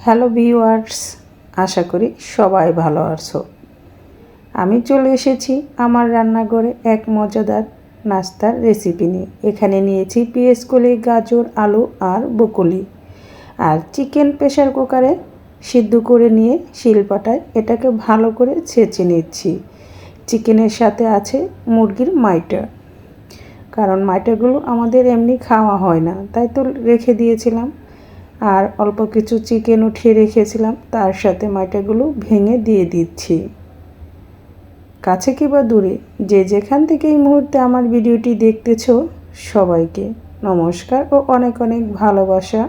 Hello viewers, আশা করি সবাই ভালো আছো। আমি চলে এসেছি আমার রান্নাঘরে এক মজাদার নাস্তার রেসিপি নিয়ে। এখানে নিয়েছি পেঁয়াজকলি, গাজর, আলু আর ব্রকলি আর চিকেন প্রেসার কুকারে সিদ্ধ করে নিয়ে শিলপাটায় এটাকে ভালো করে ছেঁচে নিচ্ছি। চিকেনের সাথে আছে মুরগির মাইটা, কারণ মাইটাগুলো আমাদের এমনি খাওয়া হয় না, তাই তো রেখে দিয়েছিলাম। আর অল্প কিছু চিকেন উঠিয়ে রেখেছিলাম, তার সাথে মাইটাগুলো ভেঙে দিয়ে দিচ্ছি। কাছে কিংবা দূরে যে যেখান থেকে এই মুহূর্তে আমার ভিডিওটি দেখতেছো, সবাইকে নমস্কার ও অনেক অনেক ভালোবাসা।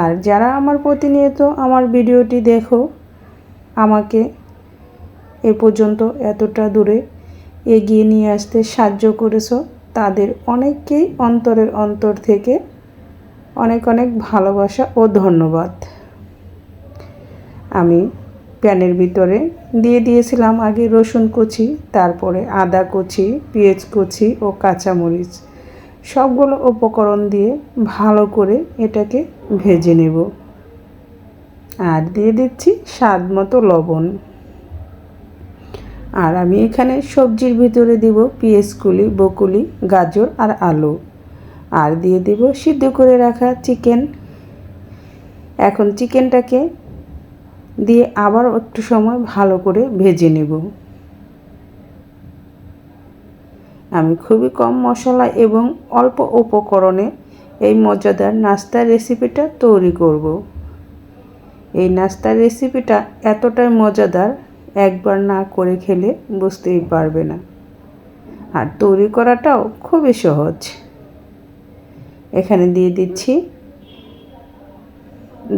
আর যারা আমার প্রতিনিয়ত আমার ভিডিওটি দেখো, আমাকে এ পর্যন্ত এতটা দূরে এগিয়ে নিয়ে আসতে সাহায্য করেছো, তাদের অনেককেই অন্তরের অন্তর থেকে অনেক অনেক ভালোবাসা ও ধন্যবাদ। আমি প্যানের ভিতরে দিয়ে দিয়েছিলাম আগে রসুন কুচি, তারপরে আদা কুচি, পেঁয়াজ কুচি ও কাঁচামরিচ, সবগুলো উপকরণ দিয়ে ভালো করে এটাকে ভেজে নেব। আর দিয়ে দিচ্ছি স্বাদ মতো লবণ। আর আমি এখানে সবজির ভিতরে দিব পেঁয়াজকলি, ব্রকলি, গাজর আর আলু, আর দিয়ে দেব সিদ্ধ করে রাখা চিকেন। এখন চিকেনটাকে দিয়ে আবার একটু সময় ভালো করে ভেজে নেব। আমি খুবই কম মশলা এবং অল্প উপকরণে এই মজাদার নাস্তার রেসিপিটা তৈরি করব। এই নাস্তার রেসিপিটা এতটাই মজাদার, একবার না করে খেলে বুঝতেই পারবে না। আর তৈরি করাটাও খুবই সহজ। এখানে দিয়ে দিচ্ছি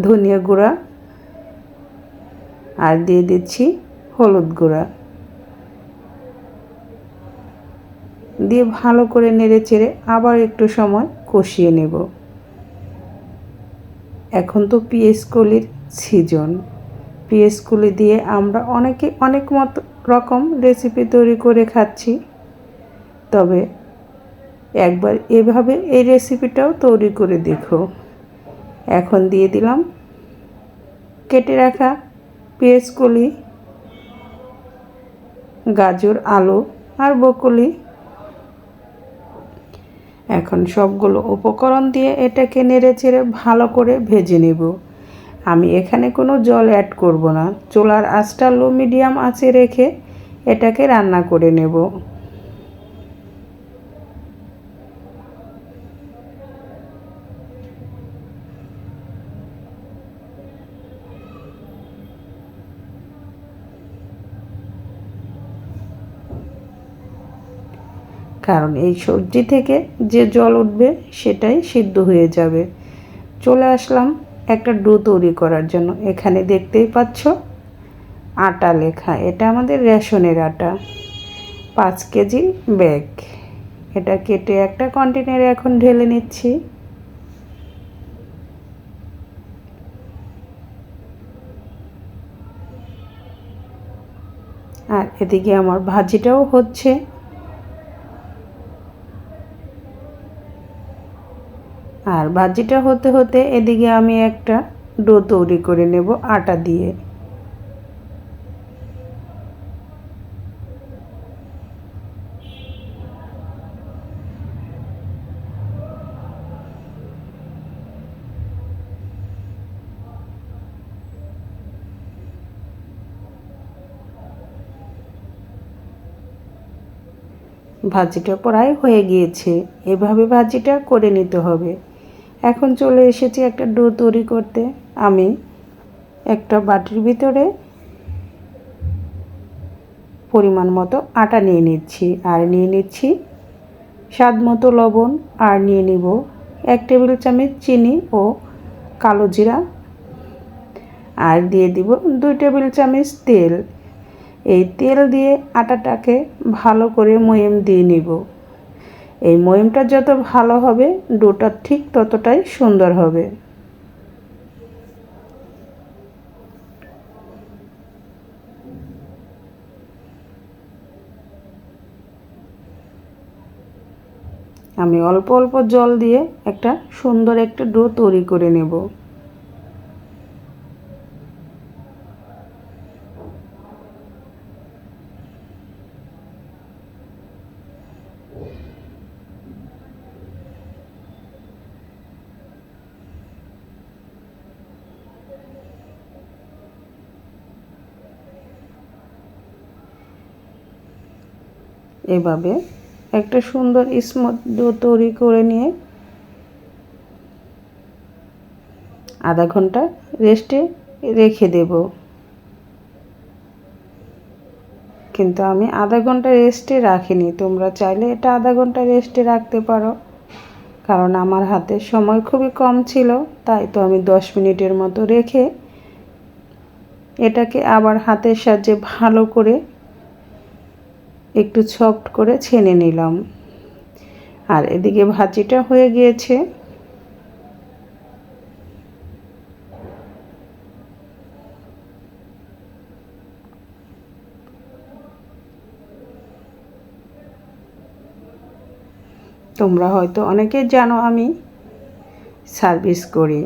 ধনিয়া গুঁড়া আর দিয়ে দিচ্ছি হলুদ গুঁড়া, দিয়ে ভালো করে নেড়ে চেড়ে আবার একটু সময় কষিয়ে নেব। এখন তো পেঁয়াজকলির সিজন, পেঁয়াজকলি দিয়ে আমরা অনেকে অনেক রকম রেসিপি তৈরি করে খাচ্ছি, তবে একবার এভাবে এই রেসিপিটাও তৈরি করে দেখো। এখন দিয়ে দিলাম কেটে রাখা পেঁয়াজকলি, গাজর, আলু আর ব্রকলি। এখন সবগুলো উপকরণ দিয়ে এটাকে নেড়ে চেড়ে ভালো করে ভেজে নেব। আমি এখানে কোনো জল অ্যাড করব না, চুলার আঁচটা লো মিডিয়াম আঁচে রেখে এটাকে রান্না করে নেব। কারণ এই সবজি থেকে যে জল উঠবে সেটাই সিদ্ধ হয়ে যাবে। চলে আসলাম একটা ডো তৈরি করার জন্য। এখানে দেখতেই পাচ্ছ আটা লেখা, এটা আমাদের রেশনের আটা, 5 কেজি ব্যাগ। এটা কেটে একটা কন্টেনারে এখন ঢেলে নিচ্ছি। আর এদিকে আমার ভাজিটাও হচ্ছে। আর ভাজিটা হতে হতে এদিকে আমি একটা ডো তৈরি করে নেব আটা দিয়ে। ভাজিটা প্রায় হয়ে গিয়েছে, এভাবে ভাজিটা করে নিতে হবে। এখন চলে এসেছি একটা ডো তৈরি করতে। আমি একটা বাটির ভিতরে পরিমাণ মতো আটা নিয়ে নিচ্ছি, আর নিয়ে নিচ্ছি স্বাদ মতো লবণ, আর নিয়ে নিব 1 টেবিল চামচ চিনি ও কালো জিরা, আর দিয়ে দিব 2 টেবিল চামচ তেল। এই তেল দিয়ে আটাটাকে ভালো করে ময়াম দিয়ে নিব। এই ময়ামটা যত ভালো হবে, ডোটা ঠিক ততটাই সুন্দর হবে। আমি অল্প অল্প জল দিয়ে একটা সুন্দর একটা ডো তৈরি করে নেব। এভাবে একটা সুন্দর স্মুথ ডো তৈরি করে নিয়ে আধা ঘন্টা রেস্টে রেখে দেব। কিন্তু আমি আধা ঘন্টা রেস্টে রাখিনি, তোমরা চাইলে এটা আধা ঘন্টা রেস্টে রাখতে পারো। কারণ আমার হাতে সময় খুবই কম ছিল, তাই তো আমি 10 মিনিটের মতো রেখে এটাকে আবার হাতের সাহায্যে ভালো করে একটু সফট করে ছেনে নিলাম। আর এদিকে ভাজিটা হয়ে গিয়েছে। তোমরা হয়তো অনেকে জানো আমি সার্ভিস করি,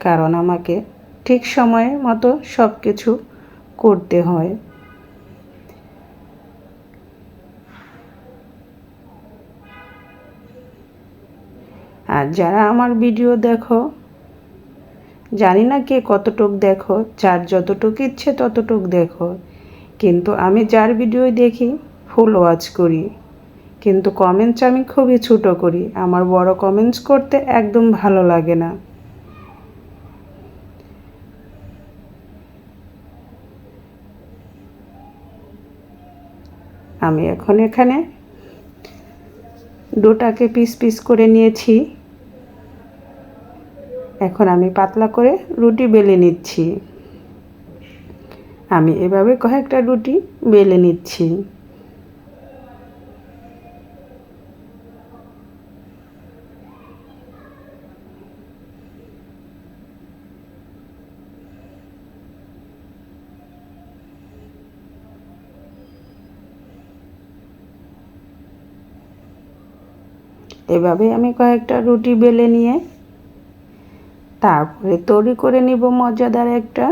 কারণ আমাকে ঠিক সময় মতো সব কিছু করতে হয়। আর যারা আমার ভিডিও দেখো, জানি না কে কতটুক দেখো, যার যতটুক ইচ্ছে ততটুক দেখো, কিন্তু আমি যার ভিডিও দেখি ফুল ওয়াচ করি। কিন্তু কমেন্টস আমি খুবই ছোট করি, আমার বড় কমেন্টস করতে একদম ভালো লাগে না। আমি এখন এখানে ডোটাকে পিস পিস করে নিয়েছি। এখন আমি পাতলা করে রুটি বেলে নিচ্ছি। আমি এভাবে কয়েকটা রুটি বেলে নিচ্ছি। এভাবে আমি কয়েকটা রুটি বেলে নিয়ে তারপরে তৈরি করে নিব মজাদার একটা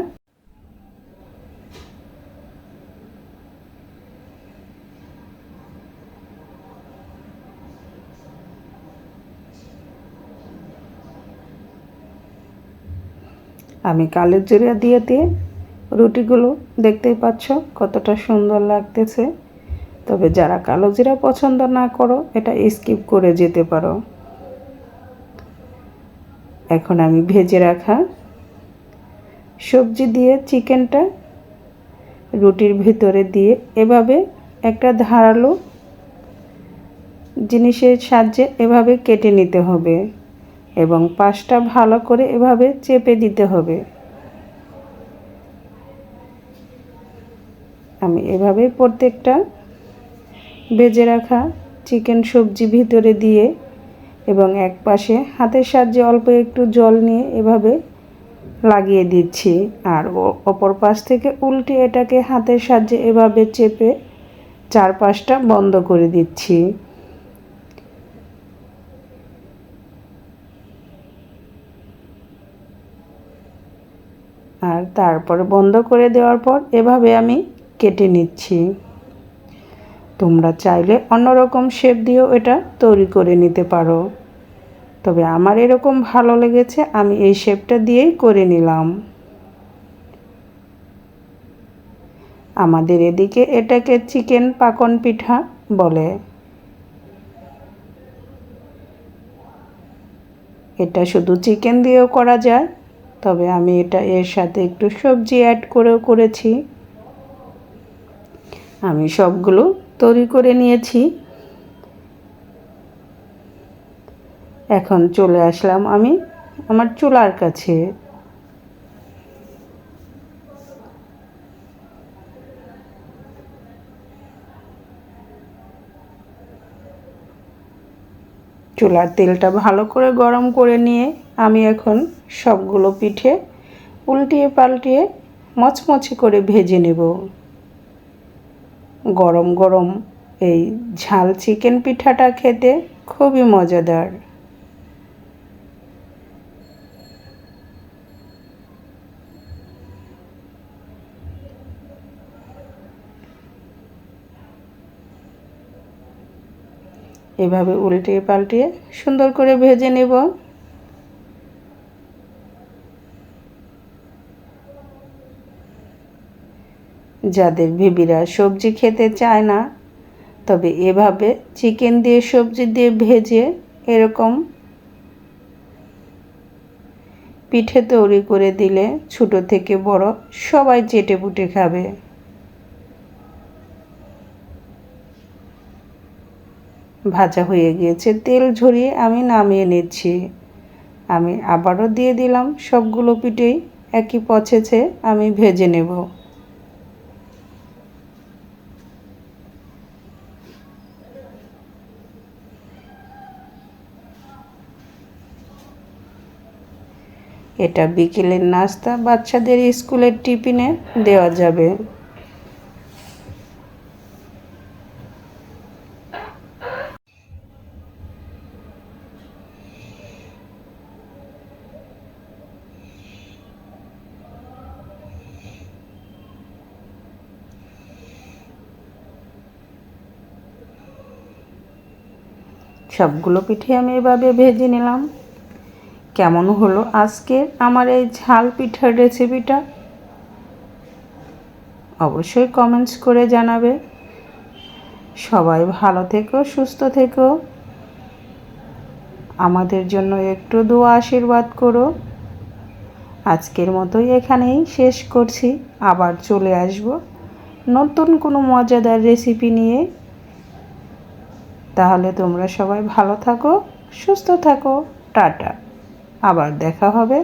আমি কালো জিরা দিয়ে রুটিগুলো দেখতেই পাচ্ছ কতটা সুন্দর লাগতেছে। তবে যারা কালো জিরা পছন্দ না করো এটা স্কিপ করে যেতে পারো। এখন আমি ভেজে রাখা সবজি দিয়ে চিকেনটা রুটির ভিতরে দিয়ে এভাবে একটা ধারালো জিনিসের সাহায্যে এভাবে কেটে নিতে হবে এবং পাশটা ভালো করে এভাবে চেপে দিতে হবে। আমি এভাবে প্রত্যেকটা ভেজে রাখা চিকেন সবজি ভিতরে দিয়ে এবং এক পাশে হাতের সাহায্যে অল্প একটু জল নিয়ে এভাবে লাগিয়ে দিচ্ছি, আর অপর পাশ থেকে উল্টে এটাকে হাতের সাহায্যে এভাবে চেপে চারপাশটা বন্ধ করে দিচ্ছি। আর তারপরে বন্ধ করে দেওয়ার পর এভাবে আমি কেটে নিচ্ছি। তোমরা চাইলে অন্যরকম শেপ দিয়েও এটা তৈরি করে নিতে পারো, তবে আমার এরকম ভালো লেগেছে, আমি এই শেপটা দিয়েই করে নিলাম। আমাদের এদিকে এটাকে চিকেন পাকন পিঠা বলে। এটা শুধু চিকেন দিয়েও করা যায়, তবে আমি এটা এর সাথে একটু সবজি অ্যাড করেও করেছি। আমি সবগুলো তৈরি করে নিয়েছি। এখন চলে আসলাম আমি আমার চুলার কাছে। চুলার তেলটা ভালো করে গরম করে নিয়ে আমি এখন সবগুলো পিঠে উল্টিয়ে পাল্টিয়ে মচমচে করে ভেজে নেব। গরম গরম এই ঝাল চিকেন পিঠাটা খেতে খুবই মজাদার। এভাবে উল্টিয়ে পাল্টিয়ে সুন্দর করে ভেজে নেব। যাদের বেবিরা সবজি খেতে চায় না তবে এভাবে চিকেন দিয়ে সবজি দিয়ে ভেজে এরকম পিঠে তৈরি করে দিলে ছোট থেকে বড় সবাই চেটেপুটে খাবে। ভাজা হয়ে গিয়েছে, তেল ঝরিয়ে আমি নামিয়ে নিচ্ছি। আমি আবারও দিয়ে দিলাম সবগুলো পিঠেই একই প্রসেসে আমি ভেজে নেব। এটা বিকেলের নাস্তা, বাচ্চাদের স্কুলের টিফিনে দেওয়া যাবে। সবগুলো পিঠে আমি এভাবে ভেজে নিলাম। কেমন হলো আজকে আমার এই ঝাল পিঠার রেসিপিটা অবশ্যই কমেন্টস করে জানাবে। সবাই ভালো থেকো, সুস্থ থেকো, আমাদের জন্য একটু দোয়া আশীর্বাদ করো। আজকের মতোই এখানেই শেষ করছি, আবার চলে আসব নতুন কোনো মজাদার রেসিপি নিয়ে। তাহলে তোমরা সবাই ভালো থাকো, সুস্থ থাকো, টাটা, আবার দেখা হবে।